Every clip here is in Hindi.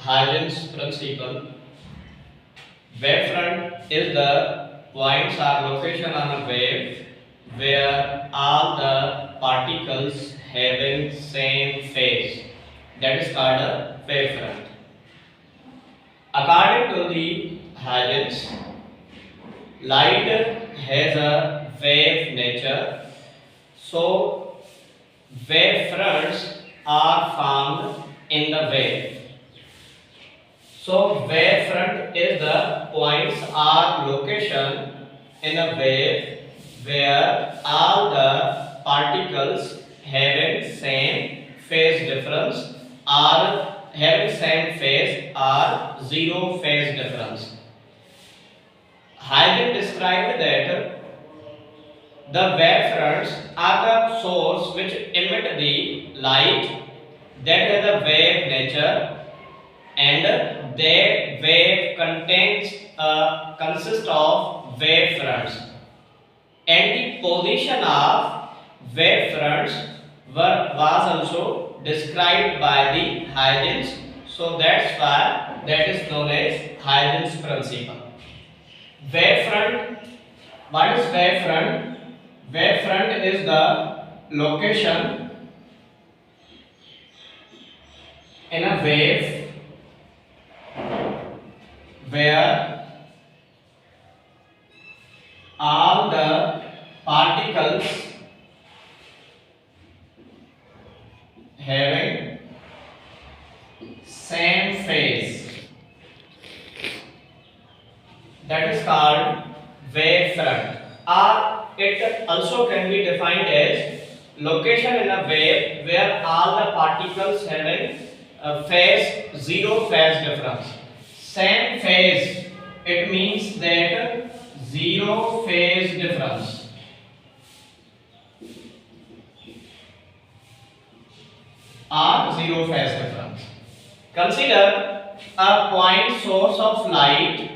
Huygens principle. Wavefront is the points or location on a wave where all the particles having same phase. That is called a wavefront. According to the Huygens, light has a wave nature, so wavefronts are found in the wave. So wavefront is the points or location in a wave where all the particles having same phase difference or having same phase or zero phase difference. Huygens described that the wavefronts are the source which emit the light that has a wave nature, and that wave consists of wavefronts, and the position of wavefronts was also described by the Huygens, so that's why that is known as Huygens principle. Wavefront. What is wavefront? Wavefront is the location in a wave where all the particles having same phase, that is called wavefront, or it also can be defined as location in a wave where all the particles having phase zero phase difference. Same phase, it means that zero phase difference. Or zero phase difference. Consider a point source of light.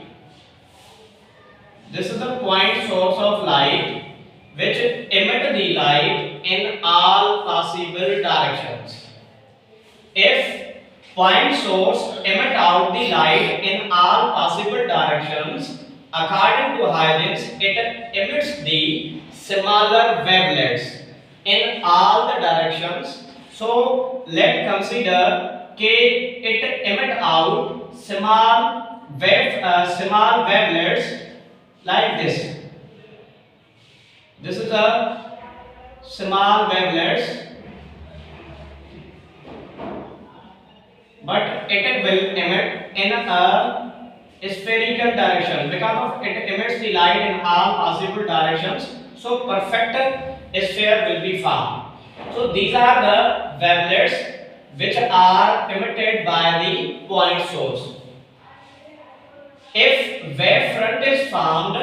This is the point source of light which emit the light in all possible directions. If point source emit out the light in all possible directions, according to Huygens, it emits the smaller wavelets in all the directions. So let's consider it emit out small wavelets like this. This is a small wavelets, but it will emit in a spherical direction because of it emits the light in all possible directions. So perfect sphere will be found. So these are the wavelets which are emitted by the point source. If wavefront is found,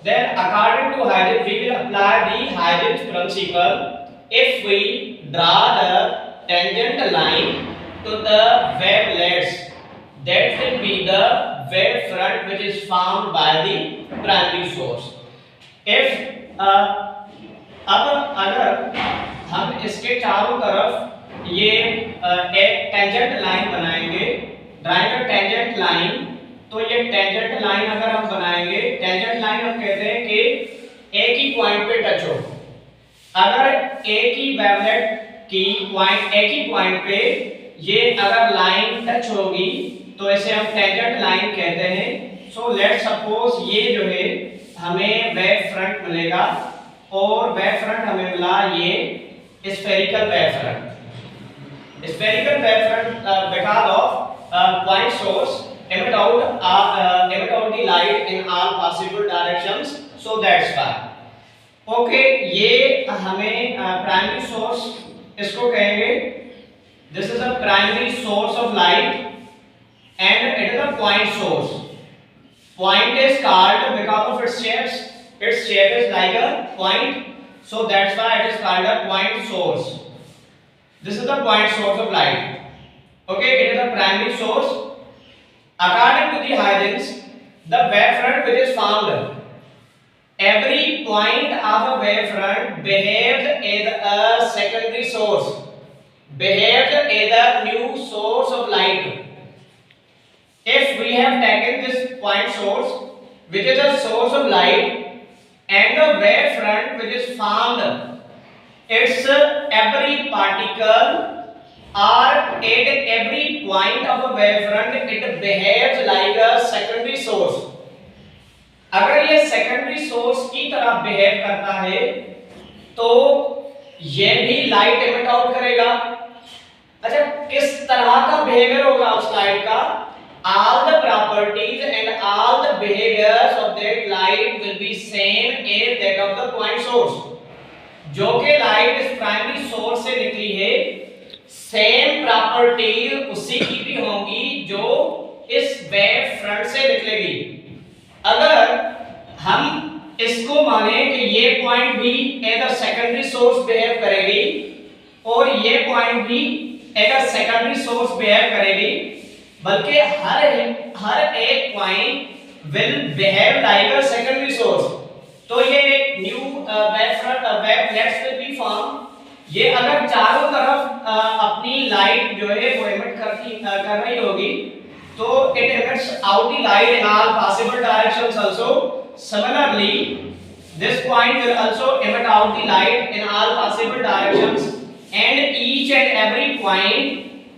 then according to Huygens, we will apply the Huygens principle. If we draw the tangent line to the wavelets, that will be the wavefront which is found by the primary source. If अब अगर हम इसके चारों तरफ ये एक टेंजेंट लाइन बनाएंगे, ड्राइंग अ टेंजेंट लाइन, तो ये टेंजेंट लाइन अगर हम बनाएंगे, टेंजेंट लाइन हम कहते हैं कि एक ही पॉइंट पे टच हो। अगर एक ही वेवलेट की पॉइंट एक ही पॉइंट पे ये अगर लाइन टच होगी तो इसे हम टेंजेंट लाइन कहते हैं। सो लेट्स सपोज ये जो है हमें वेव फ्रंट मिलेगा और वेव फ्रंट हमें मिला ये spherical wave front. Spherical wave front because of point source emit out the light in all possible directions, so that's why. Okay, ये हमें प्राइमरी सोर्स इसको कहेंगे. This is a primary source of light and it is a point source. Point is called because of its shape. Its shape is like a point, so that's why it is called a point source. This is the point source of light. Okay, it is a primary source. According to the Huygens, the wavefront which is found, every point of a wavefront behaves as a secondary source, behaves as a new source of light. have taken this point source which is a source of light and the wave front which is formed, its every particle or at every point of a wave front it behaves like a secondary source. अगर ये सेकेंडरी सोर्स की तरह बिहेव करता है तो ये भी लाइट एमिट आउट करेगा। अच्छा, किस तरह का बिहेवियर होगा उस लाइट का? all the properties and all the behaviors of that light will be same as that of the point source. जो कि लाइट इस प्राइमरी सोर्स से निकली है, सेम प्रॉपर्टी उसी की भी होंगी जो इस वेव फ्रंट से निकलेगी। अगर हम इसको माने कि ये पॉइंट भी as a secondary source behave करेगी और ये पॉइंट भी as a secondary source behave करेगी, बल्कि हर एक point will behave like a secondary source, तो ये एक new wavelets will be form. ये अगर चारों तरफ अपनी लाइट जो है वो एमिट कर रही होगी तो it emits out the light in all possible directions also. Similarly, this point will also emit out the light in all possible directions, and each and every point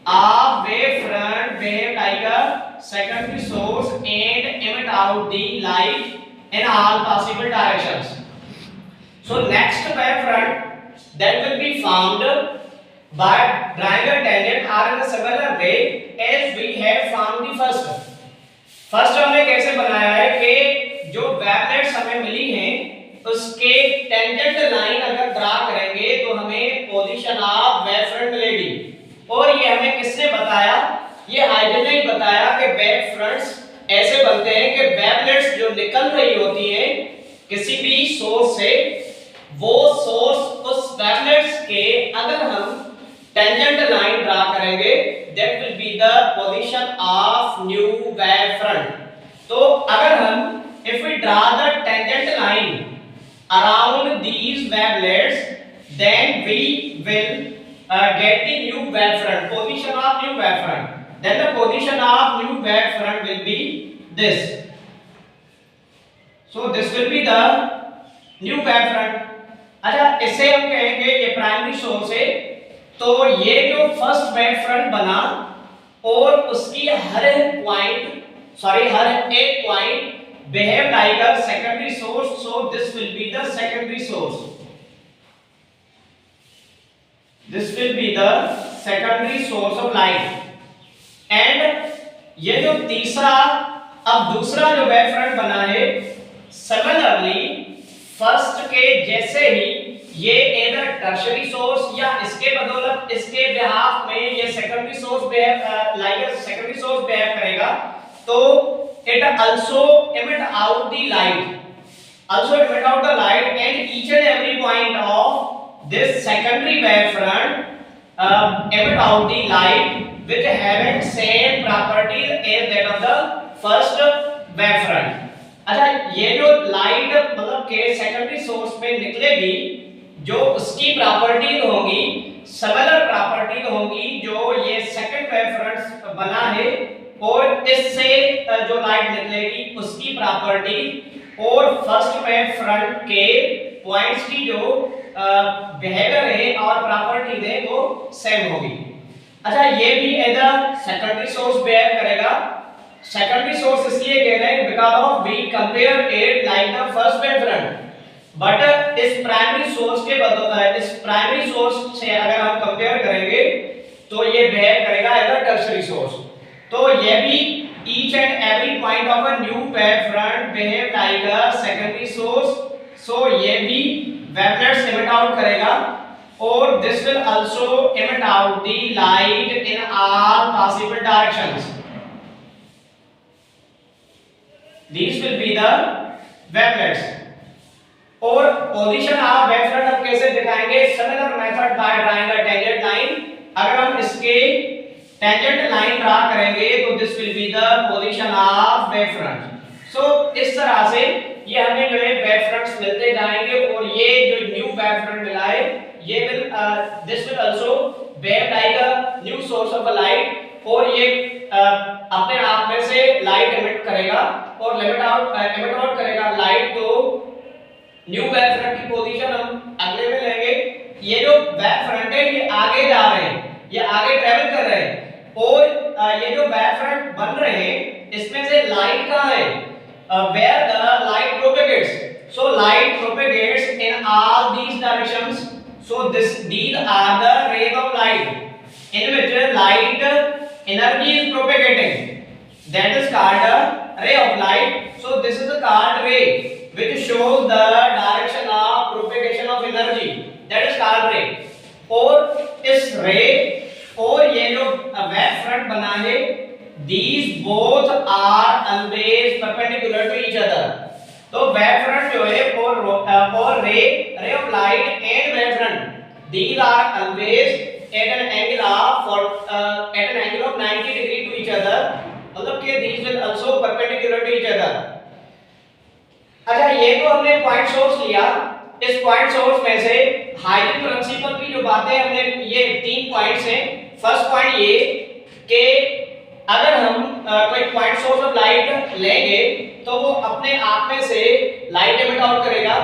of wave front behave like a secondary source and emit out the light in all possible directions. So next wave front that will be formed by drawing a tangent or in a similar way as we have formed the first. First हमने कैसे बनाया है कि जो वेवलेट्स हमें मिली हैं उसके टेंजेंट लाइन अगर ड्रा करेंगे तो हमें पोजीशन ऑफ वेव फ्रंट मिलेगी। और ये हमें किसने बताया? ये हाइडन ने बताया कि वेव फ्रंट्स ऐसे बनते हैं कि वेवलेट्स जो निकल रही होती हैं किसी भी सोर्स से, वो सोर्स उस वेवलेट्स के अगर हम टेंजेंट लाइन ड्रा करेंगे that will be the position of new wave front. तो अगर हम if we draw the tangent line around these wavelets then we will get the new wave front, position of new wave front. Then the position of new wave front will be this. So this will be the new wave front. अच्छा, इसे हम कहेंगे ये प्राइमरी सोर्स है, तो ये जो फर्स्ट वेव फ्रंट बना और उसकी हर एक point behave like a secondary source, so this will be the secondary source, this will be the secondary source of light. And ये जो तीसरा अब दूसरा जो वेव फ्रंट बना है, सिमिलरली फर्स्ट के जैसे ही ये एदर टर्शियरी सोर्स या इसके बदौलत इसके बिहाफ में ये secondary source behave like secondary source behave करेगा, तो it also emit out the light and each and every point of this secondary wave front emit out the light which having same properties as that of the first wave front. अच्छा, ये जो लाइट मतलब के सेकेंडरी सोर्स में निकलेगी जो उसकी प्रॉपर्टी होगी सिमिलर प्रॉपर्टी होगी जो ये सेकंड वेव फ्रंट बना है और इससे जो लाइट निकलेगी उसकी प्रॉपर्टी और फर्स्ट वेव फ्रंट के पॉइंट्स की जो बिहेवियर है और प्रॉपर्टी है वो सेम होगी। अच्छा, ये भी as a secondary source behave करेगा। सेकेंडरी सोर्स इसलिए कह रहे हैं because of we compare it like the first wave front, but इस प्राइमरी सोर्स के इस प्राइमरी सोर्स से अगर हम कंपेयर करेंगे तो ये बिहेव करेगा एज अ टर्शियरी सोर्स। तो ये भी each and every point of a new wave front behave like a secondary source, so ये भी वेवलेट्स एमिट आउट करेगा और this will also emit out the light in all possible directions. These will be the wavelets. और पोजीशन ऑफ वेव फ्रंट हम कैसे दिखाएंगे? Similar method by drawing a tangent line. अगर हम इसके टेंजेंट लाइन ड्रा करेंगे तो this will be the position of wave front. So इस तरह से ये हमें जो है वेव फ्रंट्स मिलते जाएंगे और ये जो न्यू वेव फ्रंट मिला है ये will this will also behave like a new source of a light और ये अपने आप में से लाइट एमिट करेगा और एमिट आउट करेगा लाइट, तो न्यू वेव फ्रंट की पोजीशन हम अगले में लेंगे। ये जो वेव फ्रंट है ये आगे जा रहे हैं, ये आगे ट्रेवल कर रहे हैं, और ये जो वेव फ्रंट बन रहे हैं इसमें से लाइट कहां है, where the light propagates, so light propagates in all these directions, so these are the rays of light in which light energy is propagating, that is called a ray of light. So this is called ray which shows the direction of propagation of energy, that is called ray. और इस ray और ये जो वेव फ्रंट बना है, these both are always perpendicular to each other. तो वेव फ्रंट जो है और ray of light and wave front, these are always at an angle of 90 degree to each other, मतलब कि these will also perpendicular to each other. अच्छा, ये तो हमने पॉइंट सोर्स लिया। इस पॉइंट सोर्स में से हाइजेंस प्रिंसिपल की जो बातें हमने, ये 3 पॉइंट्स हैं। फर्स्ट पॉइंट ये कि अगर हम कोई पॉइंट सोर्स ऑफ लाइट लेंगे तो वो अपने आप में से लाइट एमिट आउट करेगा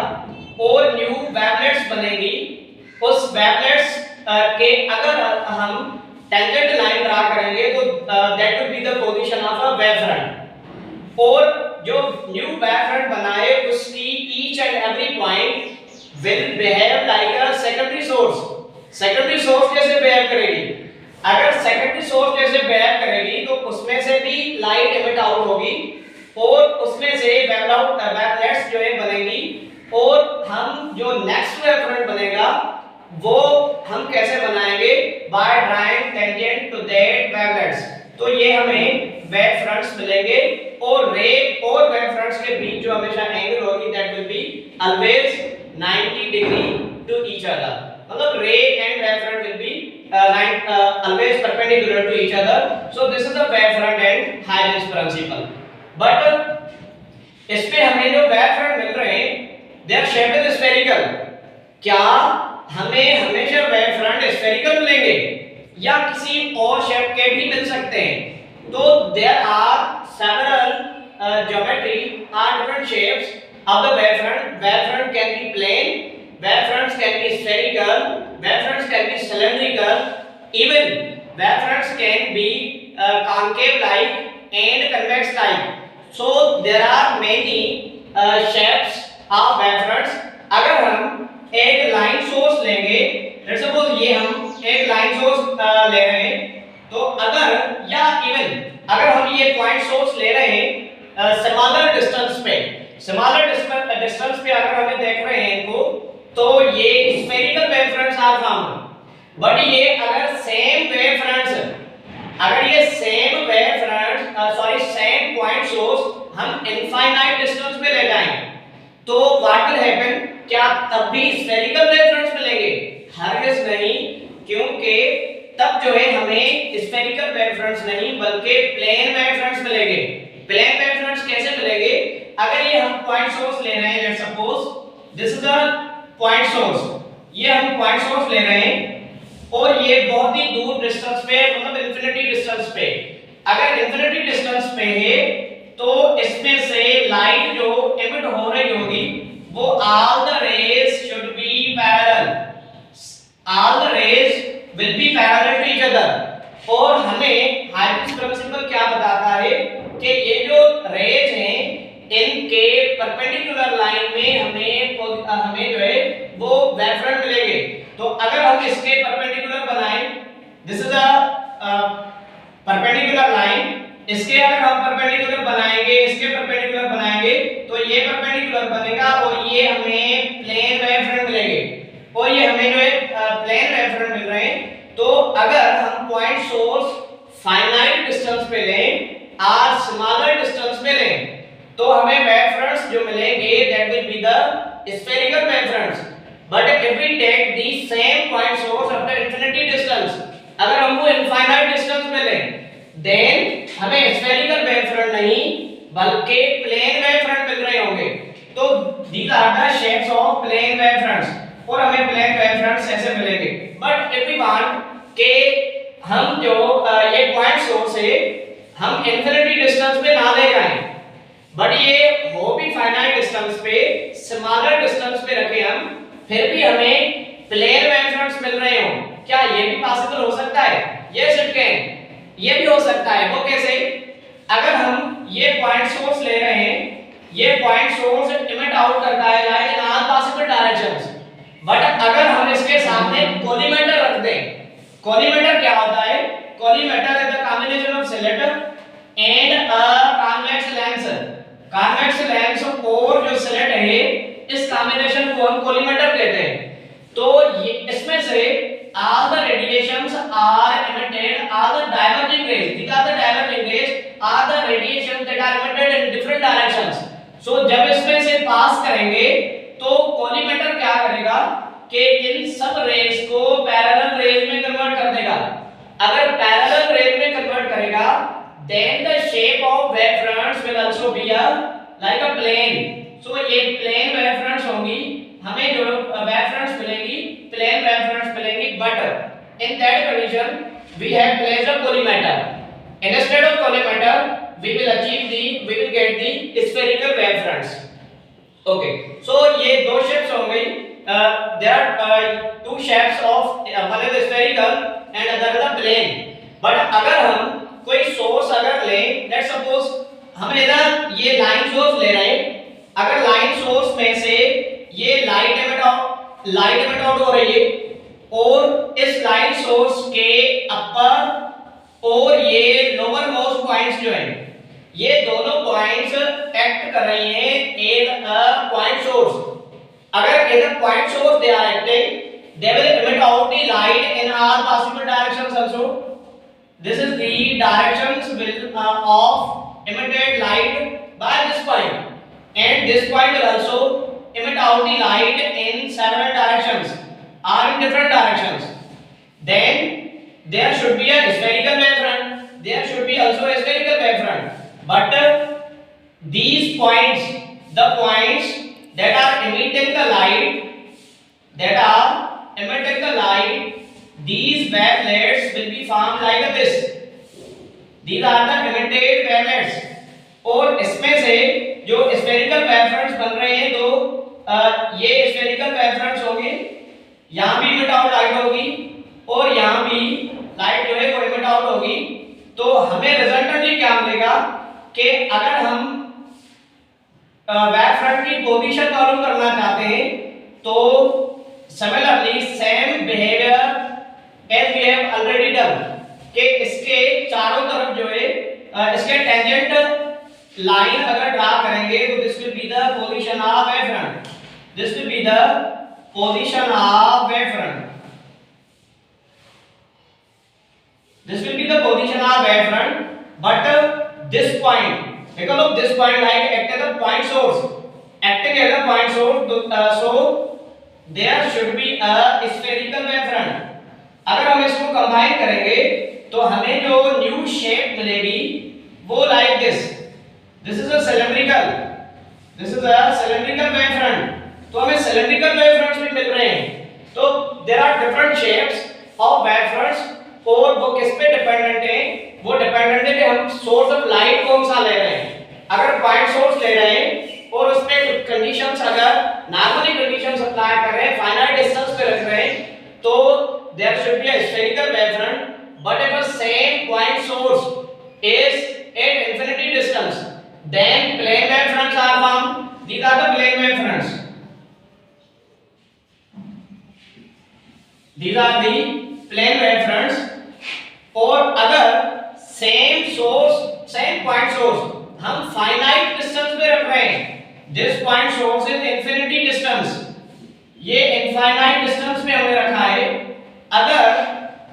और न्यू वेवलेट्स बनेगी। उस वेवलेट्स के अगर हम टेंजेंट लाइन ड्रा करेंगे तो that will be the position of a wave front, और जो न्यू वेव फ्रंट बनाए उसकी each and every point will behave like a secondary source. Secondary source कैसे बिहेव करेगी? अगर सेकेंडरी सोर्स जैसे बिहेव करेगी तो उसमें से भी लाइट एमिट आउट होगी और उसमें से वेवलेट्स जो है बनेगी, और हम जो नेक्स्ट वेव फ्रंट बनेगा वो हम कैसे बनाएंगे? By drawing tangent to that wavelets. तो ये हमें वेव फ्रंट्स मिलेंगे और रे और वेव फ्रंट्स के बीच जो हमेशा एंगल होगी that will be always 90 degree to each other, मतलब ray and wave front will be always perpendicular to each other. So this is the wave front and Huygens principle. But इस पे हमें जो wave front मिल रहे हैं their shape is spherical. क्या हमें हमेशा wave front spherical मिलेंगे या किसी और shape के भी मिल सकते हैं? तो there are several geometry or different shapes of the wave front. Wave front can be plane, wave fronts can be spherical, wave fronts can be cylindrical, even wave fronts can be concave like and convex like. So there are many shapes of wave fronts. अगर हम एक लाइन सोर्स लेंगे, लेट्स सपोज ये हम एक लाइन सोर्स ले रहे हैं, तो अगर या इवन अगर हम ये पॉइंट सोर्स ले रहे हैं स्मॉलर डिस्टेंस पे, स्मॉलर डिस्टेंस पे अगर हमें देख रहे हैं इनको, तो ये spherical wave fronts are found. But ये अगर सेम वेव फ्रंट्स, अगर ये same wave fronts same point source हम इनफाइनाइट डिस्टेंस पे ले जाएं तो व्हाट विल हैपन? क्या तब भी स्फेरिकल वेव फ्रंट्स मिलेंगे? हरगिज नहीं, क्योंकि तब जो है हमें स्फेरिकल वेव फ्रंट्स नहीं बल्कि प्लेन वेव फ्रंट्स मिलेंगे। प्लेन वेव फ्रंट्स कैसे मिलेंगे? अगर ये हम पॉइंट सोर्स ले रहे हैं, let's suppose this is the point source, ये हम पॉइंट सोर्स ले रहे हैं और ये बहुत ही दूर डिस्टेंस पे, मतलब इंफिनिटी डिस्टेंस पे। अगर इंफिनिटी डिस्टेंस पे है तो इसमें से लाइट जो एमिट हो रही होगी वो all the rays should be parallel, all the rays will be parallel to each other. और हमें हाइजेंस प्रिंसिपल क्या बताता है कि ये जो रेज हैं इनके परपेंडिकुलर लाइन में हमें जो है वो वेव फ्रंट मिलेंगे। तो अगर हम इसके परपेंडिकुलर बनाएं, this is a perpendicular line, इसके अगर हम परपेंडिकुलर बनाएंगे, इसके परपेंडिकुलर बनाएंगे तो ये परपेंडिकुलर बनेगा और ये हमें प्लेन वेव फ्रंट मिलेंगे और ये हमें जो है प्लेन वेव फ्रंट मिल रहे हैं। तो अगर हम पॉइंट सोर्स फाइनाइट डिस्टेंस पे लें और स्मॉलर डिस्टेंस पे लें तो हमें वेव फ्रंट्स जो मिलेंगे that will be the spherical wave fronts. But if we take the same point source of the infinity distance, अगर हम वो इनफाइनाइट डिस्टेंस में लें देन हमें स्फेरिकल वेव फ्रंट नहीं बल्कि प्लेन वेव फ्रंट मिल रहे होंगे। तो these are the shapes of plane wave fronts और हमें प्लेन वेव फ्रंट्स ऐसे मिलेंगे। बट इफ वी वांट के हम जो ये पॉइंट सोर्स है हम इन्फिनिटी डिस्टेंस पे ना ले जाएं, बट ये हो भी फाइनाइट डिस्टेंस पे, स्मॉलर डिस्टेंस पे रखे हम, फिर भी हमें प्लेन वेव फ्रंट्स मिल रहे हो, क्या ये भी पॉसिबल हो सकता है? यस इट कैन, ये भी हो सकता है। वो कैसे? अगर हम ये पॉइंट सोर्स ले रहे हैं, ये पॉइंट सोर्स इमिट आउट करता है light in all possible directions, but अगर हम इसके सामने कोलिमेटर रख दें, कोलिमेटर क्या होता है? Collimator is the combination of slit and a convex lens. Convex lens और जो स्लिट है, इस कॉम्बिनेशन को हम कोलिमेटर कहते हैं। तो ये इसमें से all the radiations are emitted, all the diverging rays, these are the diverging rays, are the radiations that are emitted in different directions. So जब इसमें से पास करेंगे तो कोलिमेटर क्या करेगा कि इन सब रेज को पैरेलल रेज में कन्वर्ट कर देगा। अगर पैरेलल रेज में कन्वर्ट करेगा, then the shape of wave fronts will also be a like a plane. So ये plane wave fronts होंगी, हमें जो wave fronts मिलेंगी, plane wave fronts मिलेंगी, but in that condition we have placed a collimator. Instead of collimator, we will get the spherical wave fronts. Okay, so ये दो shapes होंगी. There are two shapes of one is spherical and other is a plane. But अगर हम कोई सोर्स अगर लें, let's suppose हम इधर ये लाइन सोर्स ले रहे हैं, अगर लाइन सोर्स में से ये लाइट एमिट आउट हो रही है और इस लाइन सोर्स के अपर और ये लोअर मोस्ट पॉइंट्स जो हैं, ये दोनों पॉइंट्स एक्ट कर रही हैं एज अ पॉइंट सोर्स। अगर as a point source they are acting, they will emit out the light in all possible directions also. This is the directions will of emitted light by this point, and this point will also emit out the light in several directions or in different directions. Then there should be a spherical wavefront. There should be also a spherical wavefront. But these points, the points that are emitting the light, these wavelets will be formed like this. These are the emitted wavelets. और इसमें से जो spherical wavefronts बन रहे हैं, तो ये spherical wavefronts होंगे, यहाँ भी emit out light होगी और यहाँ भी light जो है वो emit out होगी। तो हमें रिजल्टेंटली क्या मिलेगा कि अगर हम wavefront की पोजीशन मालूम करना चाहते हैं, तो similarly same behavior as we have already done, कि इसके चारों तरफ जो है इसके टेंजेंट लाइन अगर ड्रा करेंगे, तो this will be the position of wavefront. This will be the position of wavefront. This will be the position of wavefront. But this point, because of this point like act as a point source, acting as a point source, so there should be a spherical wavefront. अगर हम इसको कंबाइन करेंगे तो हमें जो न्यू शेप मिलेगी वो like this. This is a cylindrical wavefront. तो हमें सिलेंड्रिकल wavefronts भी मिल रहे हैं. तो there are different shapes of wavefronts, और वो किस पे डिपेंडेंट है? वो डिपेंडेंट है कि हम सोर्स ऑफ लाइट कौन सा ले रहे हैं. अगर पॉइंट सोर्स ले रहे हैं और उसमें कुछ कंडीशंस अगर नॉर्मली कंडीशंस अप्लाई कर रहे हैं, फाइनाइट डिस्टेंस पे रख रहे हैं, तो there should be a spherical wavefront. But if a same point source is at infinity distance, then plane wavefronts are formed. These are the plane wavefronts. These are the plane wavefronts. और अगर same source, same point source हम finite distance पे रख रहे हैं, this point source is infinity distance, ये infinite distance में हमने रखा है. अगर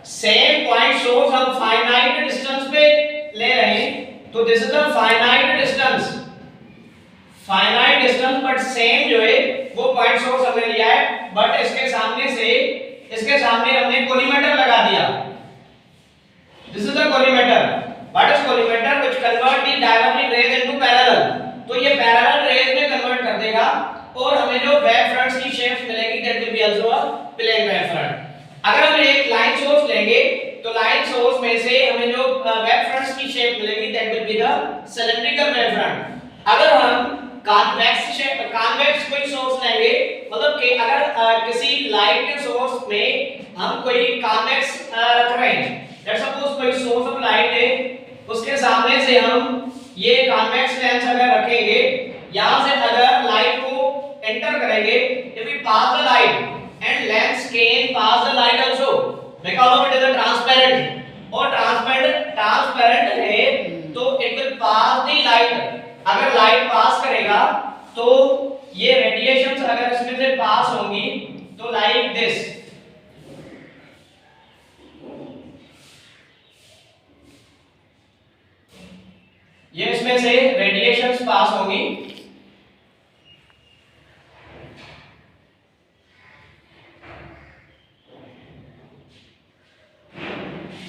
सेम पॉइंट सोर्स हम फाइनाइट डिस्टेंस पे ले रहे हैं, तो this is a finite distance but same जो है वो पॉइंट सोर्स हमने लिया है, बट इसके सामने हमने कोलिमेटर लगा दिया. This is a collimator. What is collimator? Which convert the diverging rays into parallel. तो ये पैरेलल रेज में कन्वर्ट कर देगा और हमें जो वेव फ्रंट्स की शेप्स मिलेगी that will be also a plane wave front. अगर हम एक लाइन सोर्स लेंगे तो लाइन सोर्स में से हमें जो वेव फ्रंट्स की शेप मिलेगी that will be the cylindrical wave front। अगर हम कॉन्वेक्स कोई सोर्स लेंगे, मतलब कि अगर किसी लाइट के सोर्स में हम कोई कॉन्वेक्स रख रहे हैं, लेट्स सपोज कोई सोर्स ऑफ लाइट है, उसके सामने से हम ये कॉन्वेक्स लेंस अगर रखेंगे, यहां से अगर लाइट को एंटर करेंगे, if we pass the light and lens can pass the light also because of it is a transparent और transparent है तो it will pass the light। अगर लाइट पास करेगा तो ये रेडिएशंस अगर इसमें से पास होंगी तो लाइक दिस, ये इसमें से रेडिएशंस पास होंगी,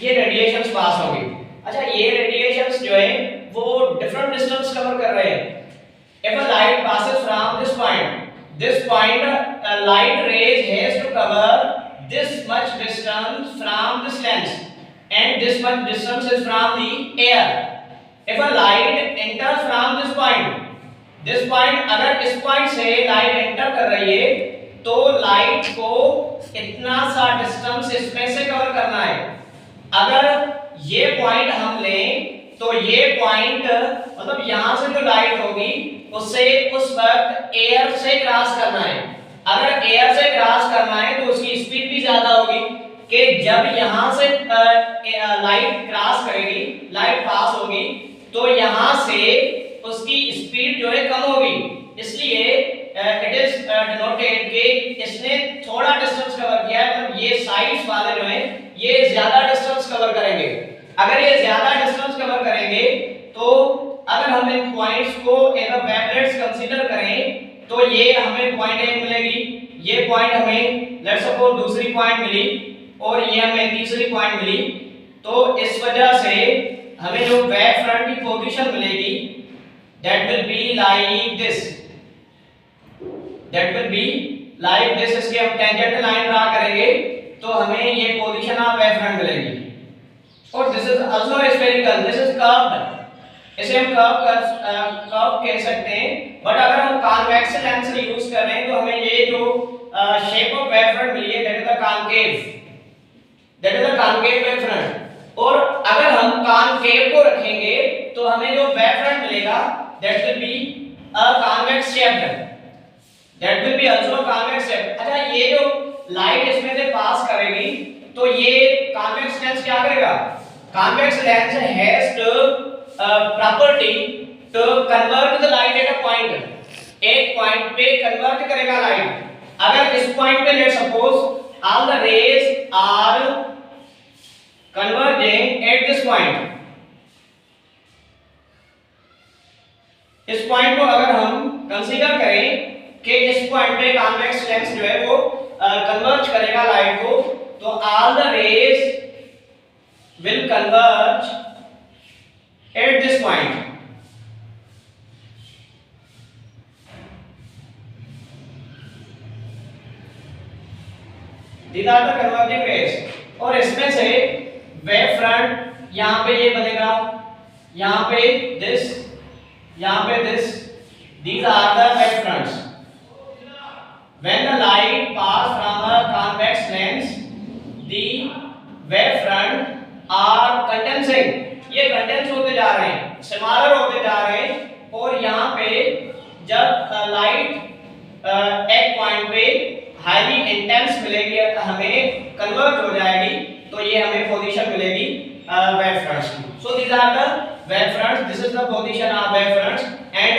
ये रेडिएशंस पास होंगी। अच्छा, ये रेडिएशंस जो है वो डिफरेंट डिस्टेंस कवर कर रहे हैं। If a light passes from this point light rays has to cover this much distance from this lens and this much distance is from the air। If a light enters from this point अगर इस पॉइंट से लाइट एंटर कर रही है तो लाइट को इतना सा डिस्टेंस इसमें से कवर करना है। अगर ये पॉइंट हम लें तो ये पॉइंट मतलब यहां से जो लाइट होगी उससे उस वक्त एयर से क्रॉस करना है। अगर एयर से क्रॉस करना है तो उसकी स्पीड भी ज्यादा होगी कि जब यहां से लाइट क्रॉस करेगी, लाइट पास होगी तो यहां से उसकी स्पीड जो है कम होगी। इसलिए इट इज डिनोटेड कि इसने थोड़ा डिस्टेंस कवर किया है, मतलब ये साइड्स वाले जो हैं ये ज्यादा डिस्टेंस कवर करेंगे। अगर ये ज्यादा डिस्टेंस कवर करेंगे तो अगर हम इन पॉइंट्स को एज अ वेवलेट्स कंसीडर करें तो ये हमें पॉइंट एक मिलेगी, ये पॉइंट हमें लेट्स सपोज दूसरी पॉइंट मिली और ये हमें तीसरी पॉइंट मिली। तो इस वजह से हमें जो वेव फ्रंट की पोजीशन मिलेगी that will be like this, that will be like this. इसके हम टेंजेंट लाइन ड्रा करेंगे तो हमें ये पोजीशन ऑफ वेव फ्रंट मिलेगी। और this is also spherical, this is curved, इसे हम कर्व कह सकते हैं। बट अगर हम कॉन्वेक्स लेंस यूज कर रहे हैं तो हमें ये जो शेप ऑफ वेव फ्रंट मिली है that is the concave, that is the concave wave front. और अगर हम कॉनकेव को रखेंगे तो हमें जो वेव फ्रंट मिलेगा that will be a convex shaped, that will be also convex shaped. अच्छा, ये जो लाइट इसमें से पास करेगी तो ये कॉन्वेक्स लेंस क्या करेगा? Convex lens has to property to convert the light at a point, एक पॉइंट पे कन्वर्ट करेगा लाइट। अगर इस पॉइंट पे let's suppose all the rays are converging at this point, इस पॉइंट को अगर हम कंसीडर करें कि इस पॉइंट पे कॉन्वेक्स लेंस जो है वो कन्वर्ज करेगा लाइट को, तो all the rays will converge at this point। These are the converging rays। और इसमें से वेव फ्रंट यहाँ पे ये बनेगा, यहाँ पे this, यहाँ पे this, these are the wave fronts। When the light pass from a convex lens, the wave front are condensing, ये कंडेंस होते जा रहे हैं, स्मॉलर होते जा रहे हैं। और यहाँ पे जब लाइट एक पॉइंट पे हाईली इंटेंस मिलेगी, हमें कन्वर्ट हो जाएगी, तो ये हमें पोजीशन मिलेगी वेव फ्रंट्स की। So these are the wave fronts, this is the position of wave fronts and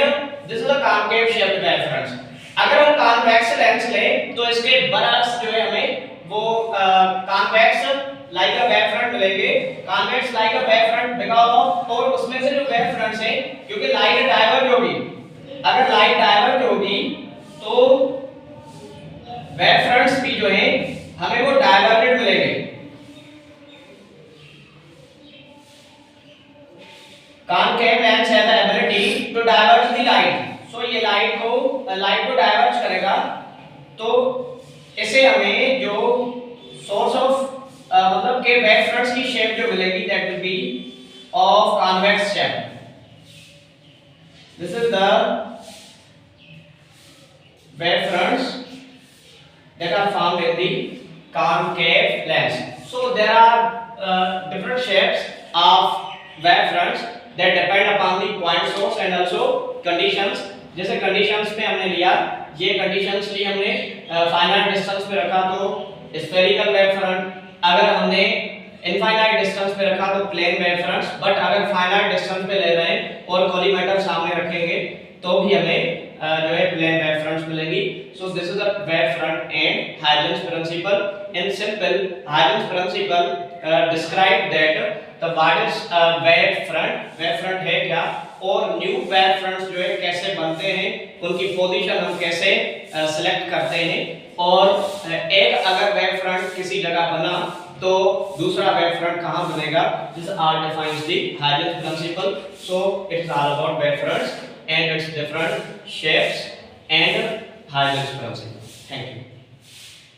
this is the concave shaped wave fronts. अगर हम कॉन्वेक्स लेंस लें तो इसके बरस जो है हमें वो convex like a wave front मिलेंगे, convex like a wave front because of, और उसमें से जो वेव फ्रंट्स हैं क्योंकि लाइट डाइवर्ज होगी, अगर लाइट डाइवर्ज होगी तो वेव फ्रंट्स भी जो हैं हमें वो डाइवर्टेड मिलेंगे। Concave lens has the ability to diverge the light, so ये लाइट को डाइवर्ज करेगा, तो इसे हमें जो सोर्स ऑफ मतलब के वेव फ्रंट्स की शेप जो मिलेगी that will B of convex shape. This is the wave fronts that are found in the concave lens. So there are different shapes of wave fronts that depend upon the point source and also conditions. जैसे conditions में हमने लिया, ये conditions ली हमने finite distance पे रखा तो spherical wave front, अगर हमने इनफाइनाइट डिस्टेंस पे रखा तो प्लेन वेव फ्रंट्स, बट अगर फाइनाइट डिस्टेंस पे ले रहे हैं और कॉलीमेटर सामने रखेंगे तो भी हमें जो है प्लेन वेव फ्रंट्स मिलेंगी. So this is a wave front and Huygens principle. In simple, Huygens principle describe that the what is wave front है क्या, और न्यू वेव फ्रंट्स जो है कैसे बनते हैं, उनकी पोजीशन हम कैसे सिलेक्ट करते हैं, और एक अगर वेव फ्रंट किसी जगह बना तो दूसरा वेव फ्रंट कहां बनेगा. This are defines the Huygens principle. So it's all about wave fronts and its different shapes and Huygens principle. Thank you.